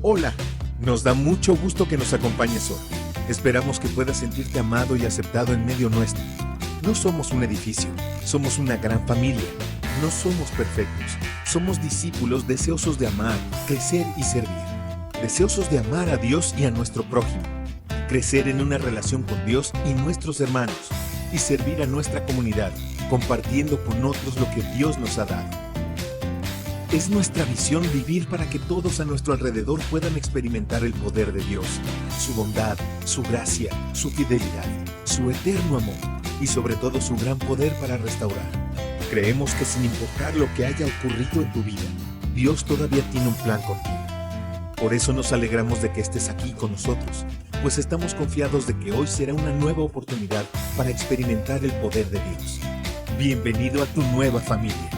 Hola, nos da mucho gusto que nos acompañes hoy. Esperamos que puedas sentirte amado y aceptado en medio nuestro. No somos un edificio, somos una gran familia. No somos perfectos, somos discípulos deseosos de amar, crecer y servir. Deseosos de amar a Dios y a nuestro prójimo. Crecer en una relación con Dios y nuestros hermanos. Y servir a nuestra comunidad, compartiendo con otros lo que Dios nos ha dado. Es nuestra visión vivir para que todos a nuestro alrededor puedan experimentar el poder de Dios, su bondad, su gracia, su fidelidad, su eterno amor y sobre todo su gran poder para restaurar. Creemos que sin importar lo que haya ocurrido en tu vida, Dios todavía tiene un plan contigo. Por eso nos alegramos de que estés aquí con nosotros, pues estamos confiados de que hoy será una nueva oportunidad para experimentar el poder de Dios. Bienvenido a tu nueva familia.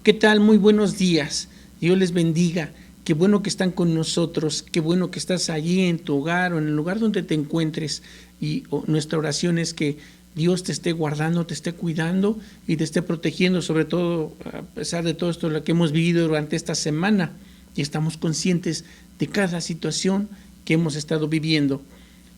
¿Qué tal? Muy buenos días. Dios les bendiga. Qué bueno que están con nosotros. Qué bueno que estás allí en tu hogar o en el lugar donde te encuentres. Y nuestra oración es que Dios te esté guardando, te esté cuidando y te esté protegiendo, sobre todo a pesar de todo esto lo que hemos vivido durante esta semana. Y estamos conscientes de cada situación que hemos estado viviendo.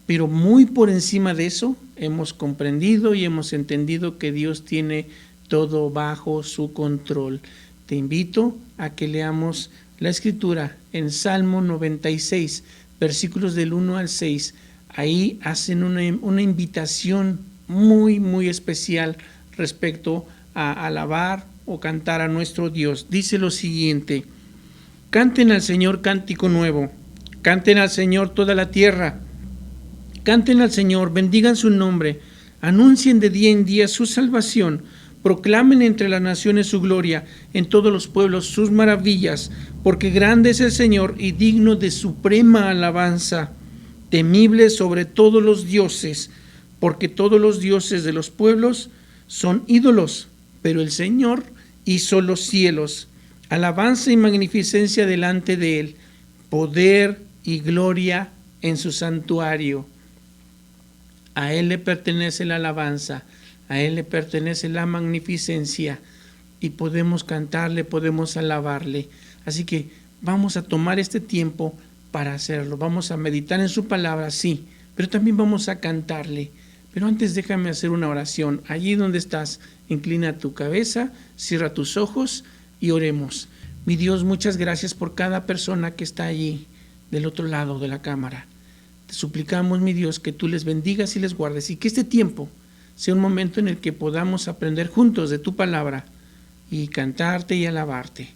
Pero muy por encima de eso, hemos comprendido y hemos entendido que Dios tiene todo bajo su control. Te invito a que leamos la escritura en Salmo 96, versículos del 1 al 6. Ahí hacen una invitación muy especial respecto a alabar o cantar a nuestro Dios. Dice lo siguiente: canten al Señor cántico nuevo, canten al Señor toda la tierra, canten al Señor, bendigan su nombre, anuncien de día en día su salvación. Proclamen entre las naciones su gloria, en todos los pueblos sus maravillas, porque grande es el Señor y digno de suprema alabanza, temible sobre todos los dioses, porque todos los dioses de los pueblos son ídolos, pero el Señor hizo los cielos. Alabanza y magnificencia delante de él, poder y gloria en su santuario. A él le pertenece la alabanza. A Él le pertenece la magnificencia y podemos cantarle, podemos alabarle. Así que vamos a tomar este tiempo para hacerlo. Vamos a meditar en su palabra, sí, pero también vamos a cantarle. Pero antes déjame hacer una oración. Allí donde estás, inclina tu cabeza, cierra tus ojos y oremos. Mi Dios, muchas gracias por cada persona que está allí del otro lado de la cámara. Te suplicamos, mi Dios, que tú les bendigas y les guardes y que este tiempo sea un momento en el que podamos aprender juntos de tu palabra y cantarte y alabarte.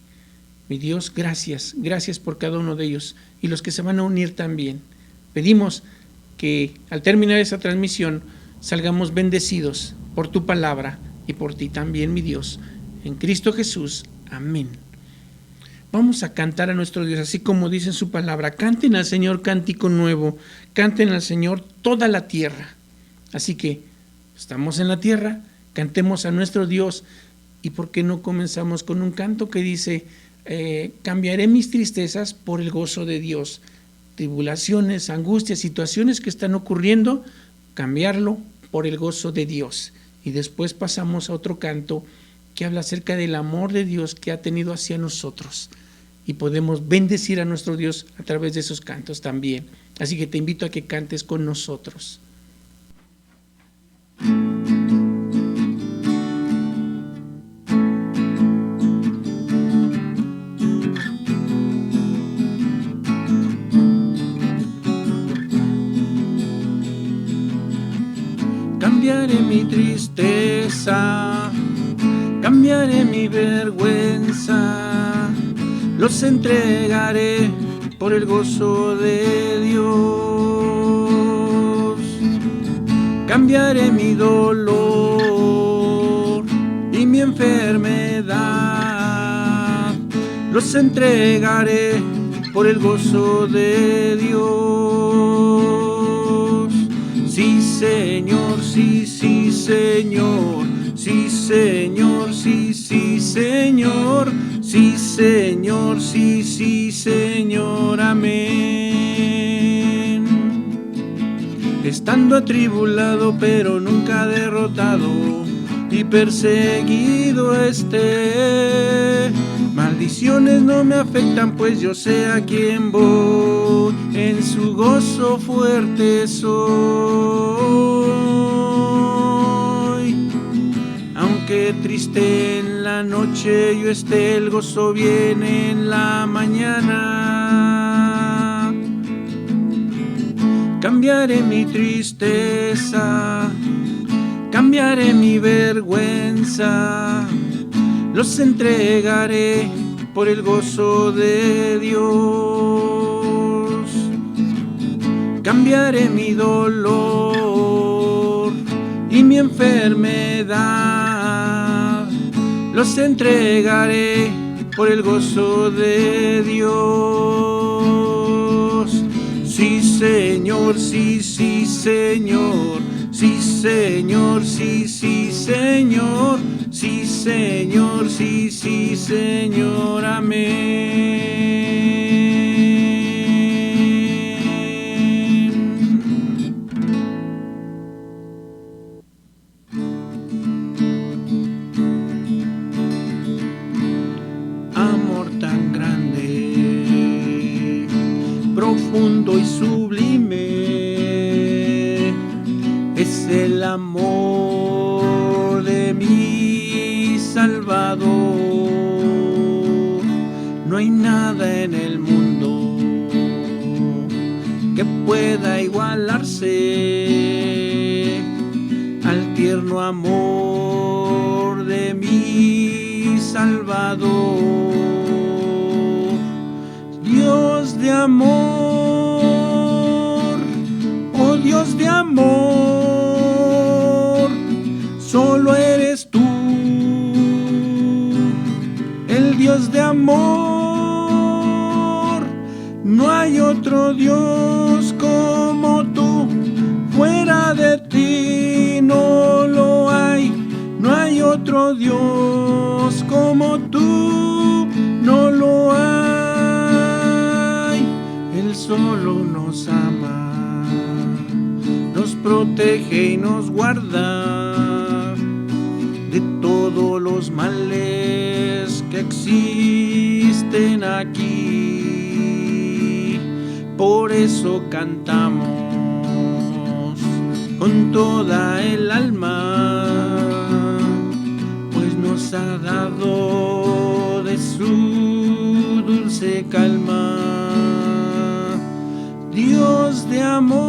Mi Dios, gracias por cada uno de ellos y los que se van a unir también. Pedimos que al terminar esa transmisión salgamos bendecidos por tu palabra y por ti también, mi Dios. En Cristo Jesús, amén. Vamos a cantar a nuestro Dios, así como dice en su palabra. Canten al Señor cántico nuevo, canten al Señor toda la tierra. Así que estamos en la tierra, cantemos a nuestro Dios. ¿Y por qué no comenzamos con un canto que dice, cambiaré mis tristezas por el gozo de Dios? Tribulaciones, angustias, situaciones que están ocurriendo, cambiarlo por el gozo de Dios. Y después pasamos a otro canto que habla acerca del amor de Dios que ha tenido hacia nosotros. Y podemos bendecir a nuestro Dios a través de esos cantos también. Así que te invito a que cantes con nosotros. Cambiaré mi tristeza, cambiaré mi vergüenza, los entregaré por el gozo de Dios. Cambiaré mi dolor y mi enfermedad, los entregaré por el gozo de Dios. Sí, Señor, sí, sí, Señor, sí, Señor, sí, sí, Señor, sí, Señor, sí, sí, Señor, amén. estando atribulado pero nunca derrotado y perseguido esté. Maldiciones no me afectan, pues yo sé a quién voy, en su gozo fuerte soy. Aunque triste en la noche yo esté, el gozo viene en la mañana. Cambiaré mi tristeza, cambiaré mi vergüenza, los entregaré por el gozo de Dios. Cambiaré mi dolor y mi enfermedad, los entregaré por el gozo de Dios. Sí, Señor, sí, sí, Señor. Sí, Señor, sí, sí, Señor. Sí, Señor, sí, sí, Señor. Amén. Amor tan grande, profundo y sublime, es el amor de mi Salvador. No hay nada en el mundo que pueda igualarse al tierno amor de mi Salvador. Dios de amor, oh Dios de amor, solo eres tú, el Dios de amor. No hay otro Dios como tú, fuera de ti no lo hay. No hay otro Dios como tú, no lo hay. Él solo nos ama, nos protege y nos guarda de todos los males que existen aquí. Por eso cantamos con toda el alma, pues nos ha dado de su dulce calma. Dios de amor,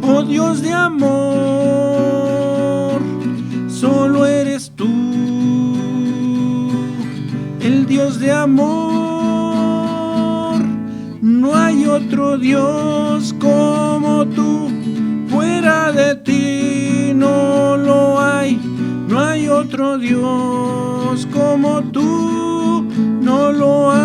oh Dios de amor, solo eres tú, el Dios de amor. No hay otro Dios como tú, fuera de ti no lo hay. No hay otro Dios como tú, no lo hay.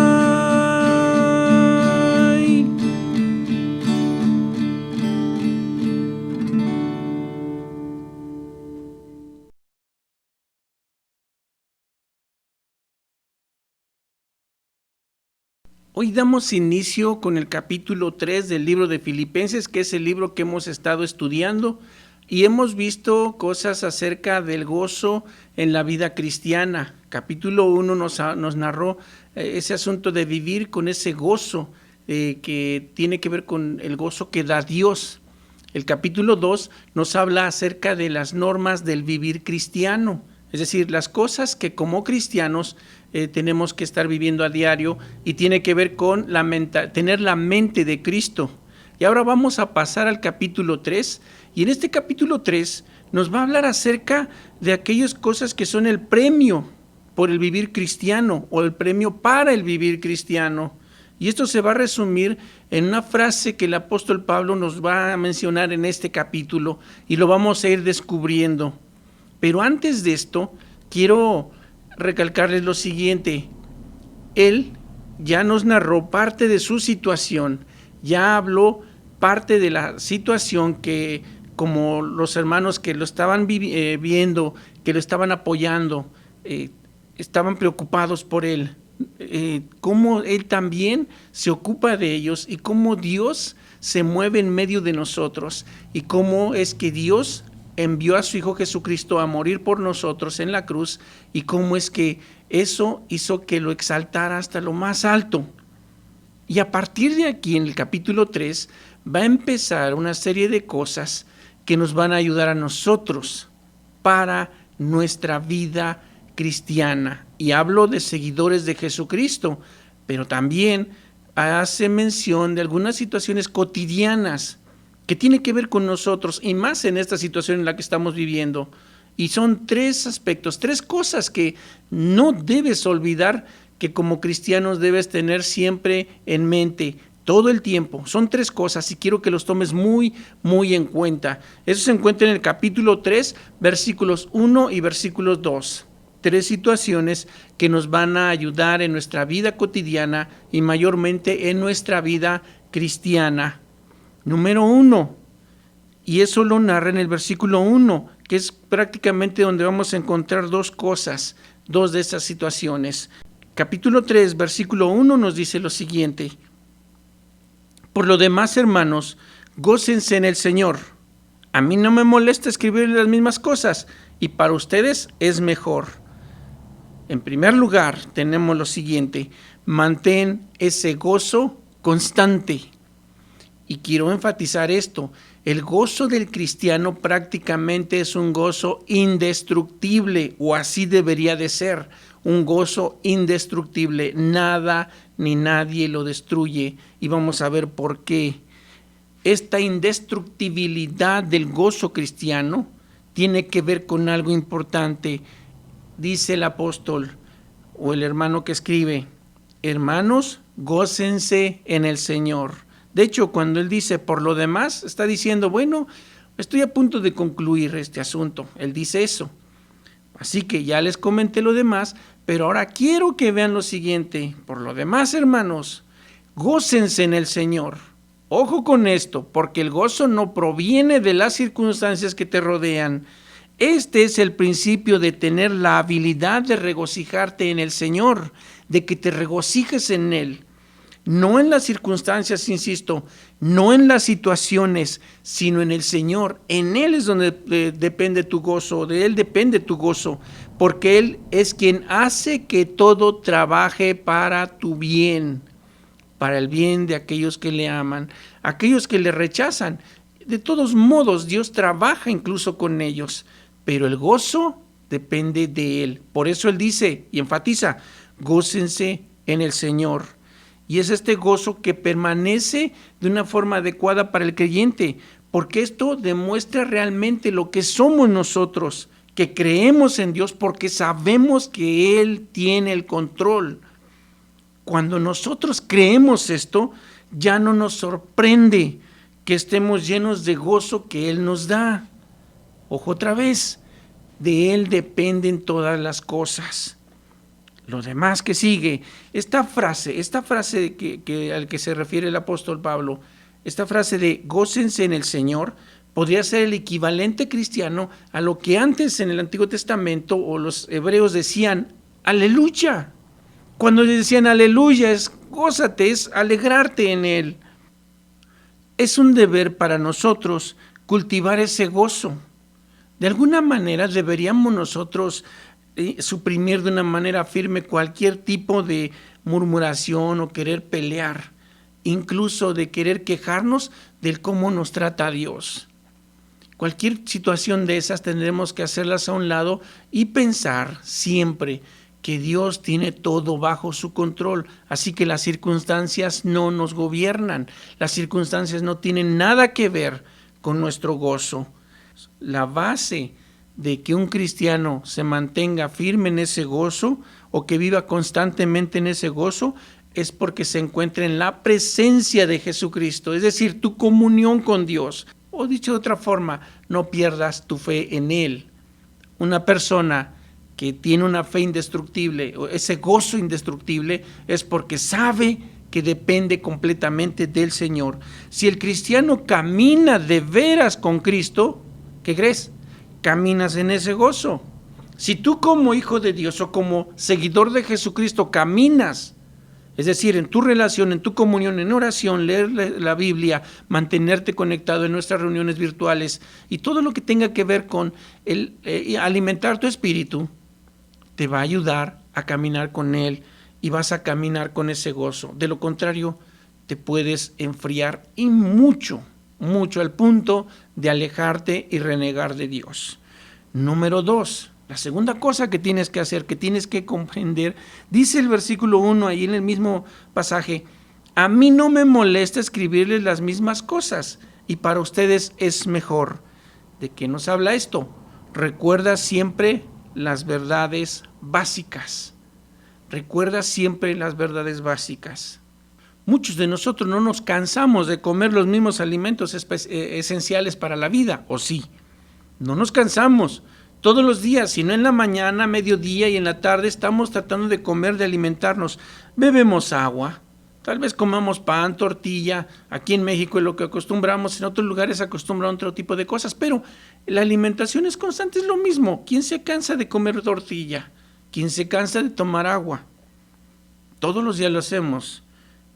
Hoy damos inicio con el capítulo 3 del libro de Filipenses, que es el libro que hemos estado estudiando, y hemos visto cosas acerca del gozo en la vida cristiana. Capítulo 1 nos narró ese asunto de vivir con ese gozo que tiene que ver con el gozo que da Dios. El capítulo 2 nos habla acerca de las normas del vivir cristiano, es decir, las cosas que como cristianos tenemos que estar viviendo a diario, y tiene que ver con tener la mente de Cristo. Y ahora vamos a pasar al capítulo 3, y en este capítulo 3 nos va a hablar acerca de aquellas cosas que son el premio por el vivir cristiano, o el premio para el vivir cristiano. Y esto se va a resumir en una frase que el apóstol Pablo nos va a mencionar en este capítulo, y lo vamos a ir descubriendo. Pero antes de esto, quiero recalcarles lo siguiente. Él ya nos narró parte de su situación, ya habló parte de la situación que, como los hermanos que lo estaban viendo, que lo estaban apoyando, estaban preocupados por él. cómo Él también se ocupa de ellos y cómo Dios se mueve en medio de nosotros y cómo es que Dios envió a su Hijo Jesucristo a morir por nosotros en la cruz y cómo es que eso hizo que lo exaltara hasta lo más alto. Y a partir de aquí, en el capítulo 3, va a empezar una serie de cosas que nos van a ayudar a nosotros para nuestra vida cristiana. Y hablo de seguidores de Jesucristo, pero también hace mención de algunas situaciones cotidianas que tienen que ver con nosotros, y más en esta situación en la que estamos viviendo. Y son 3 aspectos, 3 cosas que no debes olvidar, que como cristianos debes tener siempre en mente todo el tiempo. Son 3 cosas y quiero que los tomes muy, muy en cuenta. Eso se encuentra en el capítulo 3, versículos 1 y versículos 2. 3 situaciones que nos van a ayudar en nuestra vida cotidiana y mayormente en nuestra vida cristiana. Número 1, y eso lo narra en el versículo 1, que es prácticamente donde vamos a encontrar 2 cosas, 2 de esas situaciones. Capítulo 3, versículo 1 nos dice lo siguiente: por lo demás, hermanos, gócense en el Señor. A mí no me molesta escribir las mismas cosas, y para ustedes es mejor. En primer lugar, tenemos lo siguiente: mantén ese gozo constante. Y quiero enfatizar esto: el gozo del cristiano prácticamente es un gozo indestructible, o así debería de ser, un gozo indestructible. Nada ni nadie lo destruye, y vamos a ver por qué. Esta indestructibilidad del gozo cristiano tiene que ver con algo importante. Dice el apóstol o el hermano que escribe: hermanos, gócense en el Señor. De hecho, cuando él dice por lo demás, está diciendo, bueno, estoy a punto de concluir este asunto. Él dice eso. Así que ya les comenté lo demás, pero ahora quiero que vean lo siguiente. Por lo demás, hermanos, gócense en el Señor. Ojo con esto, porque el gozo no proviene de las circunstancias que te rodean. Este es el principio de tener la habilidad de regocijarte en el Señor, de que te regocijes en Él. No en las circunstancias, insisto, no en las situaciones, sino en el Señor. En Él es donde depende tu gozo, de Él depende tu gozo, porque Él es quien hace que todo trabaje para tu bien, para el bien de aquellos que le aman, aquellos que le rechazan. De todos modos, Dios trabaja incluso con ellos, pero el gozo depende de Él. Por eso Él dice y enfatiza: gócense en el Señor. Y es este gozo que permanece de una forma adecuada para el creyente, porque esto demuestra realmente lo que somos nosotros, que creemos en Dios porque sabemos que Él tiene el control. Cuando nosotros creemos esto, ya no nos sorprende que estemos llenos de gozo que Él nos da. Ojo otra vez, de Él dependen todas las cosas. Lo demás que sigue, esta frase al que se refiere el apóstol Pablo, esta frase de gócense en el Señor, podría ser el equivalente cristiano a lo que antes en el Antiguo Testamento o los hebreos decían aleluya. Cuando les decían aleluya es gózate, es alegrarte en Él. Es un deber para nosotros cultivar ese gozo. De alguna manera deberíamos nosotros suprimir de una manera firme cualquier tipo de murmuración o querer pelear, incluso de querer quejarnos del cómo nos trata Dios. Cualquier situación de esas tendremos que hacerlas a un lado y pensar siempre que Dios tiene todo bajo su control, así que las circunstancias no nos gobiernan, las circunstancias no tienen nada que ver con nuestro gozo. La base de que un cristiano se mantenga firme en ese gozo o que viva constantemente en ese gozo es porque se encuentra en la presencia de Jesucristo, es decir, tu comunión con Dios. O dicho de otra forma, no pierdas tu fe en Él. Una persona que tiene una fe indestructible, o ese gozo indestructible, es porque sabe que depende completamente del Señor. Si el cristiano camina de veras con Cristo, ¿qué crees? Caminas en ese gozo. Si tú como hijo de Dios o como seguidor de Jesucristo caminas, es decir, en tu relación, en tu comunión, en oración, leer la Biblia, mantenerte conectado en nuestras reuniones virtuales y todo lo que tenga que ver con alimentar tu espíritu, te va a ayudar a caminar con Él y vas a caminar con ese gozo. De lo contrario, te puedes enfriar y mucho, mucho al punto de alejarte y renegar de Dios. Número 2. La segunda cosa que tienes que hacer, que tienes que comprender, dice el versículo 1 ahí en el mismo pasaje: a mí no me molesta escribirles las mismas cosas y para ustedes es mejor. ¿De qué nos habla esto? Recuerda siempre las verdades básicas. Recuerda siempre las verdades básicas. Muchos de nosotros no nos cansamos de comer los mismos alimentos esenciales para la vida, ¿o sí? No nos cansamos. Todos los días, si no en la mañana, mediodía y en la tarde, estamos tratando de comer, de alimentarnos. Bebemos agua, tal vez comamos pan, tortilla. Aquí en México es lo que acostumbramos, en otros lugares acostumbran otro tipo de cosas, pero la alimentación es constante, es lo mismo. ¿Quién se cansa de comer tortilla? ¿Quién se cansa de tomar agua? Todos los días lo hacemos.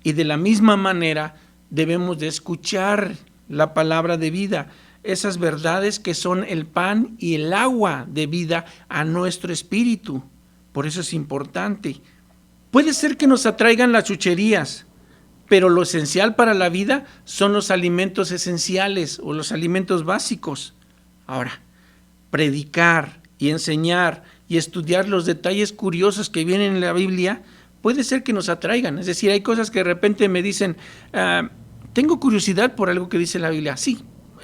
Y de la misma manera debemos de escuchar la palabra de vida, esas verdades que son el pan y el agua de vida a nuestro espíritu. Por eso es importante. Puede ser que nos atraigan las chucherías, pero lo esencial para la vida son los alimentos esenciales o los alimentos básicos. Ahora, predicar y enseñar y estudiar los detalles curiosos que vienen en la Biblia puede ser que nos atraigan. Es decir, hay cosas que de repente me dicen, tengo curiosidad por algo que dice la Biblia. Sí,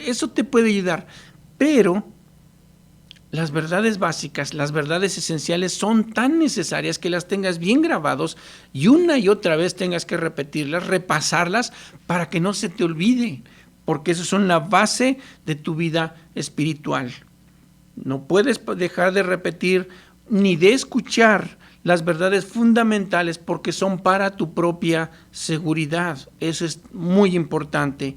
eso te puede ayudar, pero las verdades básicas, las verdades esenciales son tan necesarias que las tengas bien grabados y una y otra vez tengas que repetirlas, repasarlas para que no se te olvide, porque esas son la base de tu vida espiritual. No puedes dejar de repetir ni de escuchar las verdades fundamentales porque son para tu propia seguridad. Eso es muy importante.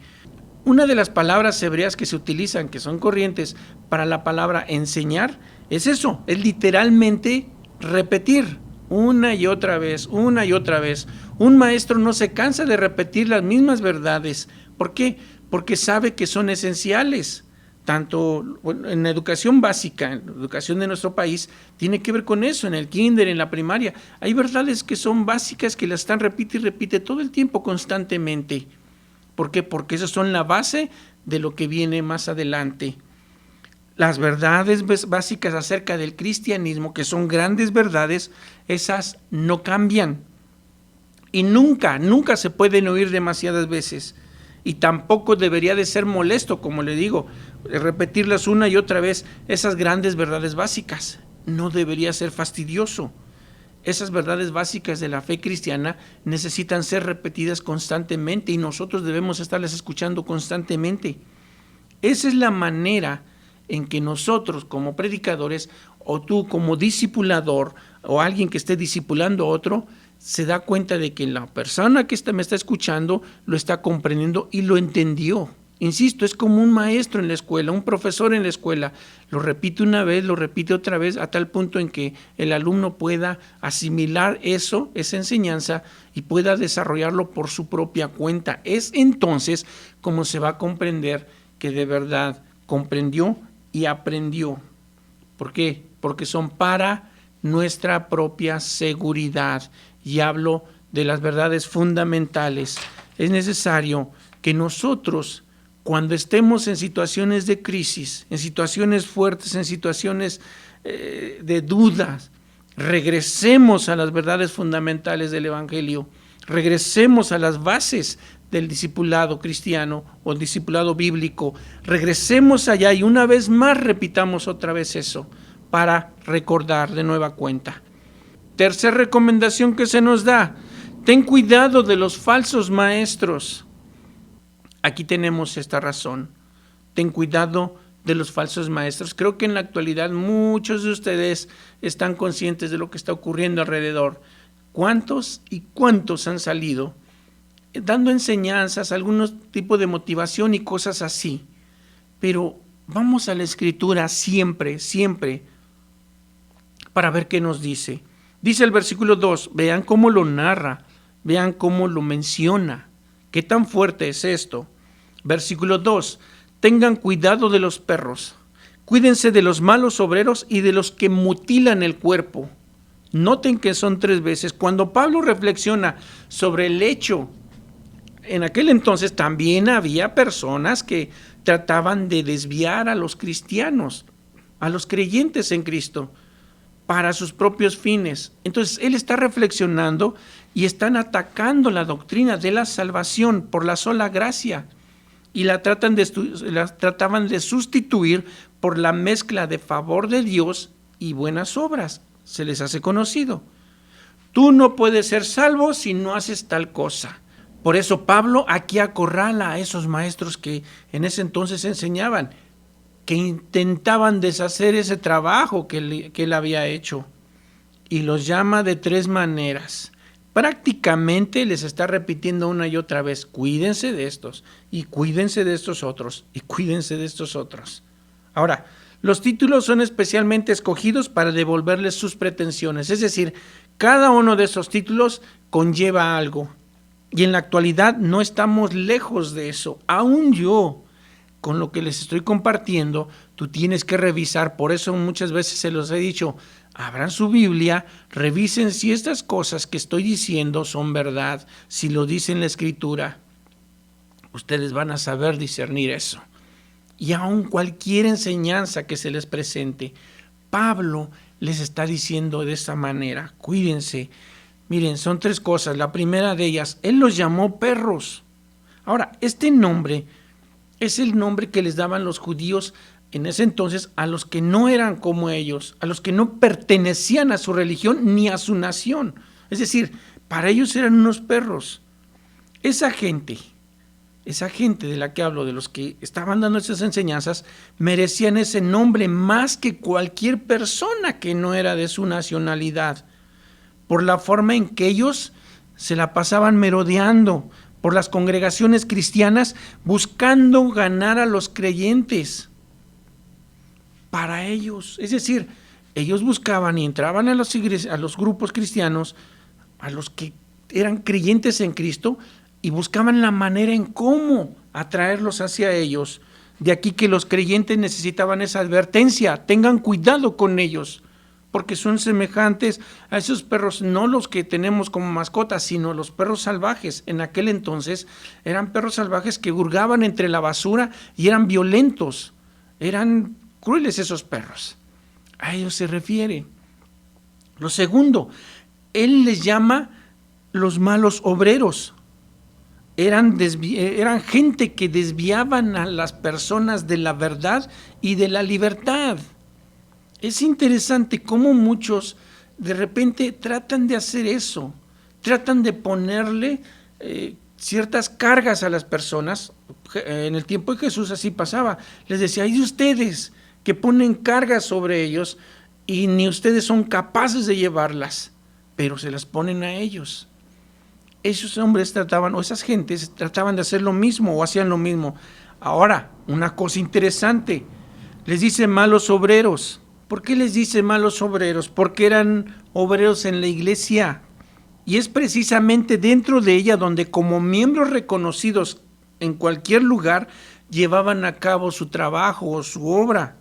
Una de las palabras hebreas que se utilizan, que son corrientes para la palabra enseñar, es eso, es literalmente repetir una y otra vez, una y otra vez. Un maestro no se cansa de repetir las mismas verdades. ¿Por qué? Porque sabe que son esenciales. Tanto en la educación básica, en la educación de nuestro país, tiene que ver con eso, en el kinder, en la primaria. Hay verdades que son básicas que las están repite y repite todo el tiempo, constantemente. ¿Por qué? Porque esas son la base de lo que viene más adelante. Las verdades básicas acerca del cristianismo, que son grandes verdades, esas no cambian. Y nunca se pueden oír demasiadas veces. Y tampoco debería de ser molesto, como le digo, repetirlas una y otra vez, esas grandes verdades básicas. No debería ser fastidioso. Esas verdades básicas de la fe cristiana necesitan ser repetidas constantemente y nosotros debemos estarlas escuchando constantemente. Esa es la manera en que nosotros como predicadores o tú como discipulador o alguien que esté discipulando a otro se da cuenta de que la persona que me está escuchando lo está comprendiendo y lo entendió. Insisto, es como un maestro en la escuela, un profesor en la escuela. Lo repite una vez, lo repite otra vez, a tal punto en que el alumno pueda asimilar eso, esa enseñanza, y pueda desarrollarlo por su propia cuenta. Es entonces como se va a comprender que de verdad comprendió y aprendió. ¿Por qué? Porque son para nuestra propia seguridad. Y hablo de las verdades fundamentales. Es necesario que nosotros, cuando estemos en situaciones de crisis, en situaciones fuertes, en situaciones de dudas, regresemos a las verdades fundamentales del Evangelio, regresemos a las bases del discipulado cristiano o el discipulado bíblico, regresemos allá y una vez más repitamos otra vez eso para recordar de nueva cuenta. Tercera recomendación que se nos da: ten cuidado de los falsos maestros. Aquí tenemos esta razón. Ten cuidado de los falsos maestros. Creo que en la actualidad muchos de ustedes están conscientes de lo que está ocurriendo alrededor. ¿Cuántos y cuántos han salido dando enseñanzas, algún tipo de motivación y cosas así? Pero vamos a la Escritura siempre, siempre. para ver qué nos dice. Dice el versículo 2, vean cómo lo narra, vean cómo lo menciona. ¿Qué tan fuerte es esto? Versículo 2, tengan cuidado de los perros, cuídense de los malos obreros y de los que mutilan el cuerpo. Noten que son 3 veces. Cuando Pablo reflexiona sobre el hecho, en aquel entonces también había personas que trataban de desviar a los cristianos, a los creyentes en Cristo, para sus propios fines. Entonces él está reflexionando y están atacando la doctrina de la salvación por la sola gracia y la trataban de sustituir por la mezcla de favor de Dios y buenas obras. Se les hace conocido. Tú no puedes ser salvo si no haces tal cosa. Por eso Pablo aquí acorrala a esos maestros que en ese entonces enseñaban, que intentaban deshacer ese trabajo que él había hecho, y los llama de 3 maneras. Prácticamente les está repitiendo una y otra vez, cuídense de estos, y cuídense de estos otros, y cuídense de estos otros. Ahora, los títulos son especialmente escogidos para devolverles sus pretensiones, es decir, cada uno de esos títulos conlleva algo. Y en la actualidad no estamos lejos de eso. Aún yo, con lo que les estoy compartiendo, tú tienes que revisar. Por eso muchas veces se los he dicho, abran su Biblia, revisen si estas cosas que estoy diciendo son verdad, si lo dice en la Escritura. Ustedes van a saber discernir eso. Y aún cualquier enseñanza que se les presente, Pablo les está diciendo de esa manera, cuídense. Miren, son 3 cosas. La primera de ellas, él los llamó perros. Ahora, este nombre es el nombre que les daban los judíos en ese entonces a los que no eran como ellos, a los que no pertenecían a su religión ni a su nación. Es decir, para ellos eran unos perros. Esa gente de la que hablo, de los que estaban dando esas enseñanzas, merecían ese nombre más que cualquier persona que no era de su nacionalidad, por la forma en que ellos se la pasaban merodeando por las congregaciones cristianas buscando ganar a los creyentes para ellos. Es decir, ellos buscaban y entraban a los grupos cristianos, a los que eran creyentes en Cristo, y buscaban la manera en cómo atraerlos hacia ellos. De aquí que los creyentes necesitaban esa advertencia, tengan cuidado con ellos, porque son semejantes a esos perros, no los que tenemos como mascotas, sino los perros salvajes. En aquel entonces eran perros salvajes que hurgaban entre la basura y eran violentos, eran crueles esos perros. A ellos se refiere. Lo segundo, él les llama los malos obreros. Eran gente que desviaban a las personas de la verdad y de la libertad. Es interesante cómo muchos de repente tratan de hacer eso, tratan de ponerle ciertas cargas a las personas. En el tiempo de Jesús así pasaba, les decía, hay de ustedes que ponen cargas sobre ellos y ni ustedes son capaces de llevarlas, pero se las ponen a ellos. Esos hombres trataban, o esas gentes trataban de hacer lo mismo o hacían lo mismo. Ahora, una cosa interesante, les dice malos obreros. ¿Por qué les dice malos obreros? Porque eran obreros en la iglesia. Y es precisamente dentro de ella donde como miembros reconocidos en cualquier lugar llevaban a cabo su trabajo o su obra.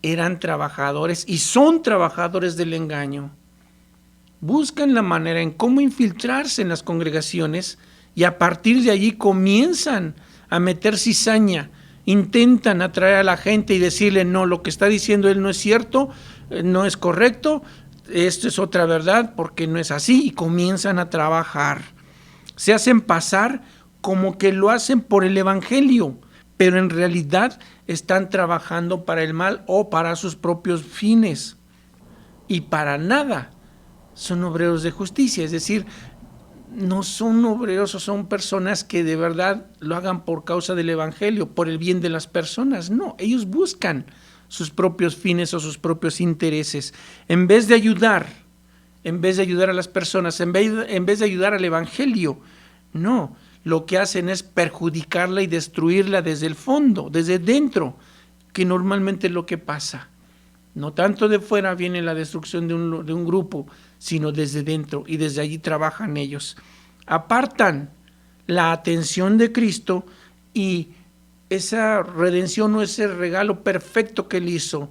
Eran trabajadores y son trabajadores del engaño. Buscan la manera en cómo infiltrarse en las congregaciones y a partir de allí comienzan a meter cizaña. Intentan atraer a la gente y decirle, no, lo que está diciendo él no es cierto, no es correcto, esto es otra verdad porque no es así, y comienzan a trabajar. Se hacen pasar como que lo hacen por el evangelio, pero en realidad están trabajando para el mal o para sus propios fines. Y para nada son obreros de justicia, es decir, no son obreros o son personas que de verdad lo hagan por causa del evangelio, por el bien de las personas. No, ellos buscan sus propios fines o sus propios intereses. En vez de ayudar a las personas, en vez de ayudar al evangelio, no, lo que hacen es perjudicarla y destruirla desde el fondo, desde dentro, que normalmente es lo que pasa. No tanto de fuera viene la destrucción de un grupo, sino desde dentro, y desde allí trabajan ellos. Apartan la atención de Cristo, y esa redención o ese regalo perfecto que Él hizo,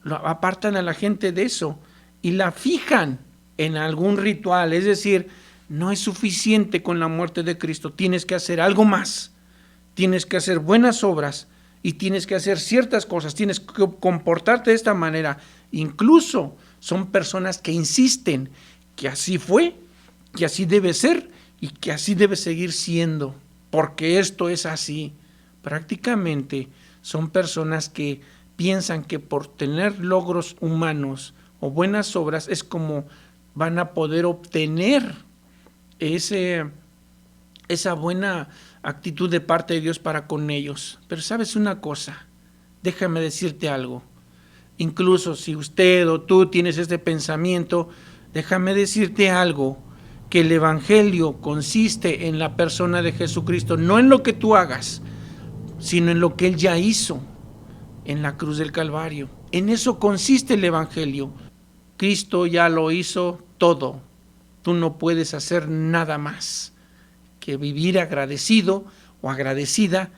lo apartan a la gente de eso y la fijan en algún ritual. Es decir, no es suficiente con la muerte de Cristo, tienes que hacer algo más, tienes que hacer buenas obras y tienes que hacer ciertas cosas, tienes que comportarte de esta manera. Incluso son personas que insisten que así fue, que así debe ser y que así debe seguir siendo, porque esto es así. Prácticamente son personas que piensan que por tener logros humanos o buenas obras es como van a poder obtener esa buena actitud de parte de Dios para con ellos. Pero ¿sabes una cosa? Déjame decirte algo. Incluso si usted o tú tienes este pensamiento, déjame decirte algo, que el Evangelio consiste en la persona de Jesucristo, no en lo que tú hagas, sino en lo que Él ya hizo en la cruz del Calvario. En eso consiste el Evangelio. Cristo ya lo hizo todo. Tú no puedes hacer nada más que vivir agradecido o agradecida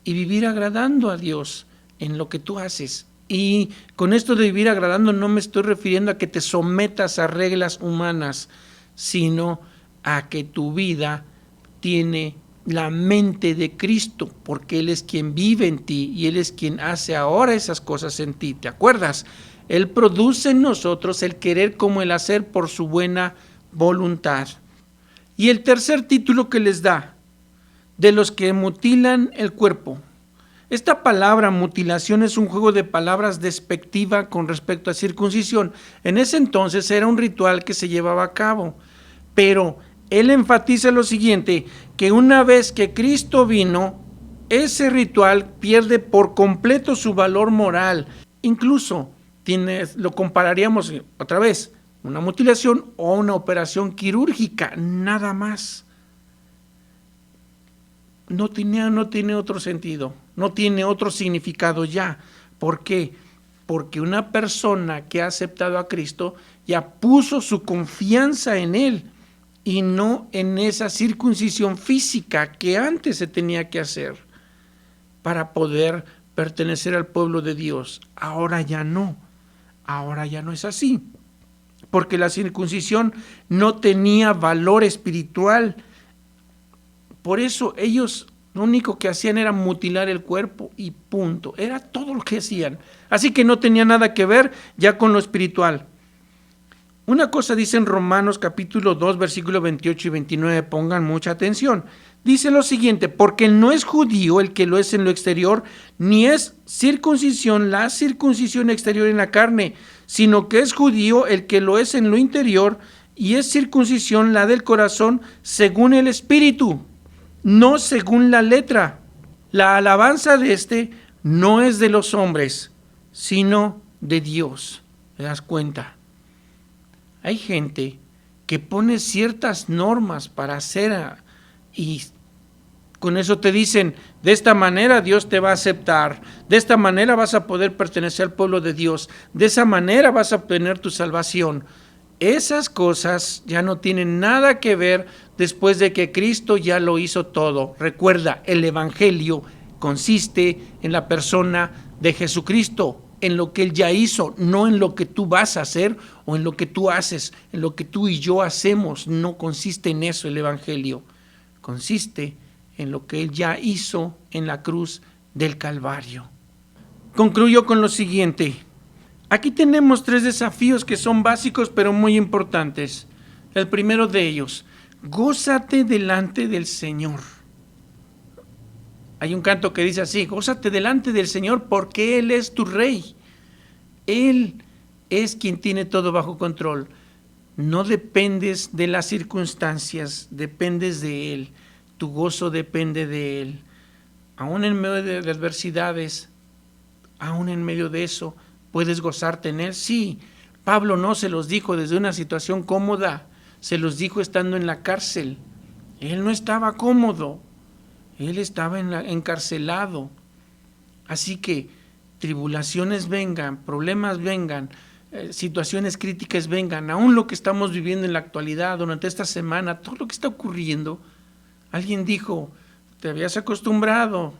y vivir agradando a Dios en lo que tú haces. Y con esto de vivir agradando no me estoy refiriendo a que te sometas a reglas humanas, sino a que tu vida tiene la mente de Cristo, porque Él es quien vive en ti y Él es quien hace ahora esas cosas en ti. ¿Te acuerdas? Él produce en nosotros el querer como el hacer por su buena voluntad. Y el tercer título que les da, de los que mutilan el cuerpo. Esta palabra mutilación es un juego de palabras despectiva con respecto a circuncisión. En ese entonces era un ritual que se llevaba a cabo, pero él enfatiza lo siguiente, que una vez que Cristo vino, ese ritual pierde por completo su valor moral. Incluso lo compararíamos otra vez, una mutilación o una operación quirúrgica, nada más. No tiene otro sentido, no tiene otro significado ya. ¿Por qué? Porque una persona que ha aceptado a Cristo ya puso su confianza en Él y no en esa circuncisión física que antes se tenía que hacer para poder pertenecer al pueblo de Dios. Ahora ya no es así, porque la circuncisión no tenía valor espiritual. Por eso ellos lo único que hacían era mutilar el cuerpo y punto. Era todo lo que hacían. Así que no tenía nada que ver ya con lo espiritual. Una cosa dice en Romanos capítulo 2, versículos 28 y 29, pongan mucha atención. Dice lo siguiente, porque no es judío el que lo es en lo exterior, ni es circuncisión la circuncisión exterior en la carne, sino que es judío el que lo es en lo interior, y es circuncisión la del corazón según el espíritu, no según la letra. La alabanza de este no es de los hombres, sino de Dios. ¿Te das cuenta? Hay gente que pone ciertas normas para hacer y con eso te dicen, de esta manera Dios te va a aceptar, de esta manera vas a poder pertenecer al pueblo de Dios, de esa manera vas a obtener tu salvación. Esas cosas ya no tienen nada que ver después de que Cristo ya lo hizo todo. Recuerda, el Evangelio consiste en la persona de Jesucristo, en lo que Él ya hizo, no en lo que tú vas a hacer o en lo que tú haces, en lo que tú y yo hacemos. No consiste en eso el Evangelio, consiste en lo que Él ya hizo en la cruz del Calvario. Concluyo con lo siguiente. Aquí tenemos 3 desafíos que son básicos pero muy importantes. El primero de ellos, gózate delante del Señor. Hay un canto que dice así, gózate delante del Señor porque Él es tu Rey. Él es quien tiene todo bajo control. No dependes de las circunstancias, dependes de Él. Tu gozo depende de Él. Aún en medio de adversidades, aún en medio de eso, ¿puedes gozarte en Él? Sí. Pablo no se los dijo desde una situación cómoda, se los dijo estando en la cárcel. Él no estaba cómodo. Él estaba encarcelado. Así que tribulaciones vengan, problemas vengan, situaciones críticas vengan, aún lo que estamos viviendo en la actualidad, durante esta semana, todo lo que está ocurriendo, alguien dijo, te habías acostumbrado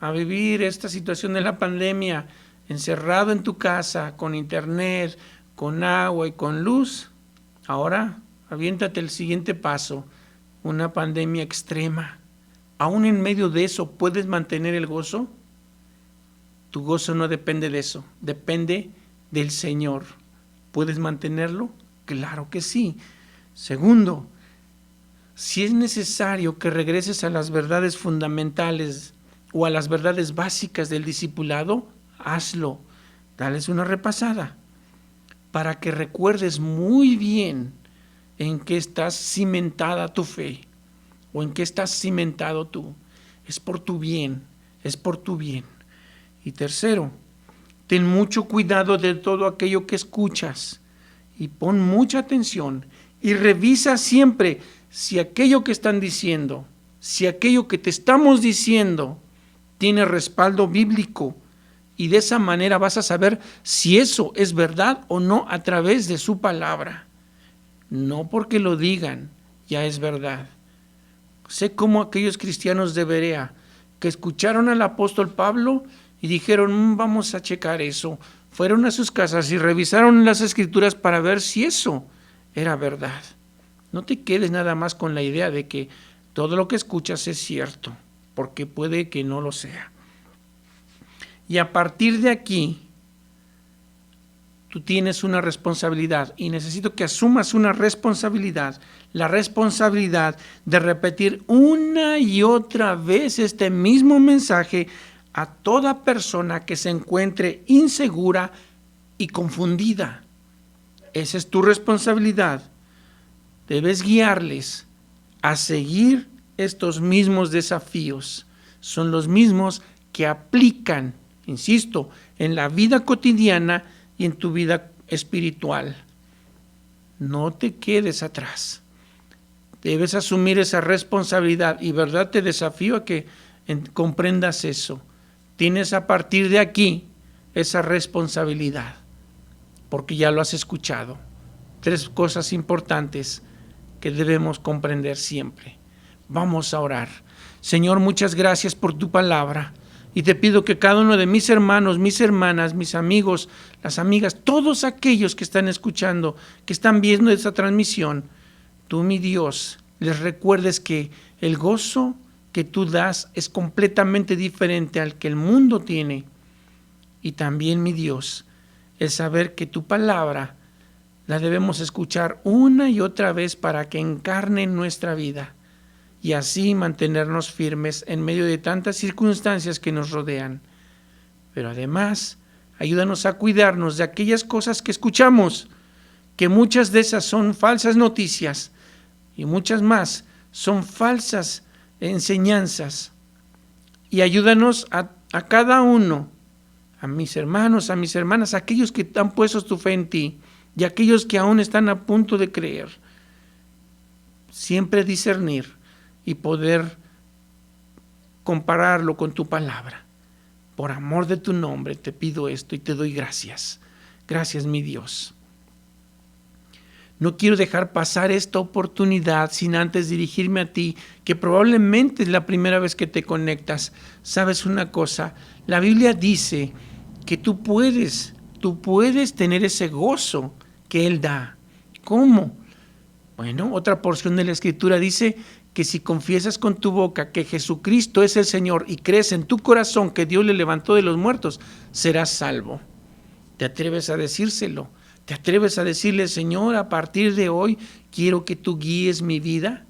a vivir esta situación de la pandemia, encerrado en tu casa, con internet, con agua y con luz. Ahora, aviéntate el siguiente paso, una pandemia extrema. Aún en medio de eso, ¿puedes mantener el gozo? Tu gozo no depende de eso, depende del Señor. ¿Puedes mantenerlo? Claro que sí. Segundo, si es necesario que regreses a las verdades fundamentales o a las verdades básicas del discipulado, hazlo. Dales una repasada para que recuerdes muy bien en qué estás cimentada tu fe o en qué estás cimentado tú. Es por tu bien, es por tu bien. Y tercero, ten mucho cuidado de todo aquello que escuchas y pon mucha atención y revisa siempre si aquello que están diciendo, si aquello que te estamos diciendo tiene respaldo bíblico, y de esa manera vas a saber si eso es verdad o no a través de su palabra. No porque lo digan, ya es verdad. Sé cómo aquellos cristianos de Berea que escucharon al apóstol Pablo y dijeron, vamos a checar eso. Fueron a sus casas y revisaron las escrituras para ver si eso era verdad. No te quedes nada más con la idea de que todo lo que escuchas es cierto, porque puede que no lo sea. Y a partir de aquí, tú tienes una responsabilidad y necesito que asumas una responsabilidad, la responsabilidad de repetir una y otra vez este mismo mensaje a toda persona que se encuentre insegura y confundida. Esa es tu responsabilidad. Debes guiarles a seguir estos mismos desafíos. Son los mismos que aplican, insisto, en la vida cotidiana y en tu vida espiritual. No te quedes atrás. Debes asumir esa responsabilidad y verdad te desafío a que comprendas eso. Tienes a partir de aquí esa responsabilidad, porque ya lo has escuchado. 3 cosas importantes que debemos comprender siempre. Vamos a orar. Señor, muchas gracias por tu palabra. Y te pido que cada uno de mis hermanos, mis hermanas, mis amigos, las amigas, todos aquellos que están escuchando, que están viendo esta transmisión, tú, mi Dios, les recuerdes que el gozo que tú das es completamente diferente al que el mundo tiene. Y también, mi Dios, el saber que tu palabra la debemos escuchar una y otra vez para que encarne en nuestra vida y así mantenernos firmes en medio de tantas circunstancias que nos rodean. Pero además, ayúdanos a cuidarnos de aquellas cosas que escuchamos, que muchas de esas son falsas noticias y muchas más son falsas enseñanzas. Y ayúdanos a cada uno, a mis hermanos, a mis hermanas, a aquellos que han puesto tu fe en ti y a aquellos que aún están a punto de creer, siempre discernir y poder compararlo con tu palabra. Por amor de tu nombre te pido esto y te doy gracias. Gracias, mi Dios. No quiero dejar pasar esta oportunidad sin antes dirigirme a ti, que probablemente es la primera vez que te conectas. ¿Sabes una cosa? La Biblia dice que tú puedes tener ese gozo que Él da. ¿Cómo? Bueno, otra porción de la Escritura dice que si confiesas con tu boca que Jesucristo es el Señor y crees en tu corazón que Dios le levantó de los muertos, serás salvo. ¿Te atreves a decírselo? ¿Te atreves a decirle, Señor, a partir de hoy quiero que tú guíes mi vida?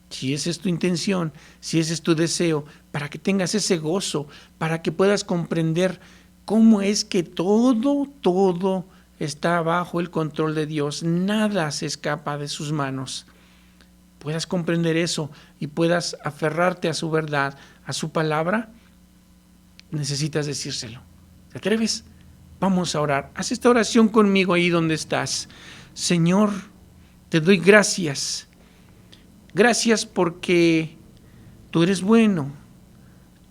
Si esa es tu intención, si ese es tu deseo, para que tengas ese gozo, para que puedas comprender cómo es que todo está bajo el control de Dios, nada se escapa de sus manos. Puedas comprender eso y puedas aferrarte a su verdad, a su palabra, necesitas decírselo. ¿Te atreves? Vamos a orar. Haz esta oración conmigo ahí donde estás. Señor, te doy gracias. Gracias porque tú eres bueno.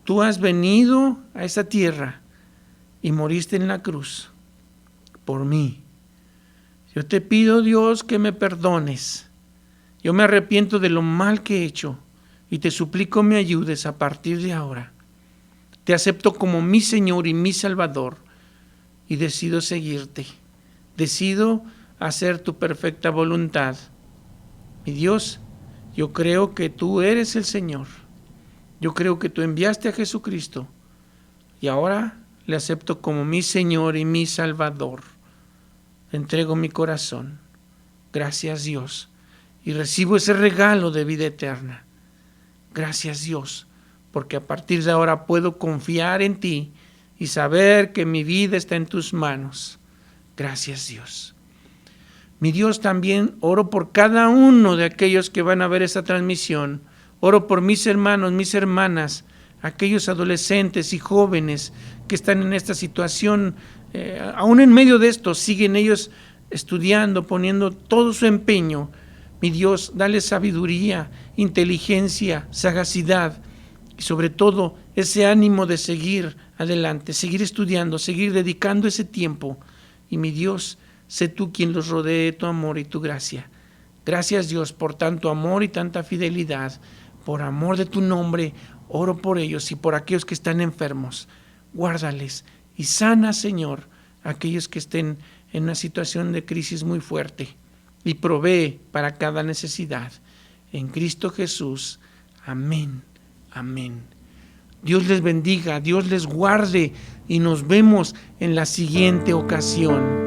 Tú has venido a esta tierra y moriste en la cruz por mí. Yo te pido, Dios, que me perdones. Yo me arrepiento de lo mal que he hecho y te suplico me ayudes a partir de ahora. Te acepto como mi Señor y mi Salvador y decido seguirte. Decido hacer tu perfecta voluntad. Mi Dios, yo creo que tú eres el Señor. Yo creo que tú enviaste a Jesucristo y ahora le acepto como mi Señor y mi Salvador. Te entrego mi corazón. Gracias, Dios. Y recibo ese regalo de vida eterna. Gracias, Dios, porque a partir de ahora puedo confiar en ti y saber que mi vida está en tus manos. Gracias, Dios. Mi Dios, también oro por cada uno de aquellos que van a ver esta transmisión. Oro por mis hermanos, mis hermanas, aquellos adolescentes y jóvenes que están en esta situación. Aún en medio de esto, siguen ellos estudiando, poniendo todo su empeño. Mi Dios, dale sabiduría, inteligencia, sagacidad y sobre todo ese ánimo de seguir adelante, seguir estudiando, seguir dedicando ese tiempo. Y mi Dios, sé tú quien los rodee de tu amor y tu gracia. Gracias, Dios, por tanto amor y tanta fidelidad. Por amor de tu nombre, oro por ellos y por aquellos que están enfermos. Guárdales y sana, Señor, a aquellos que estén en una situación de crisis muy fuerte. Y provee para cada necesidad. En Cristo Jesús. Amén. Amén. Dios les bendiga, Dios les guarde y nos vemos en la siguiente ocasión.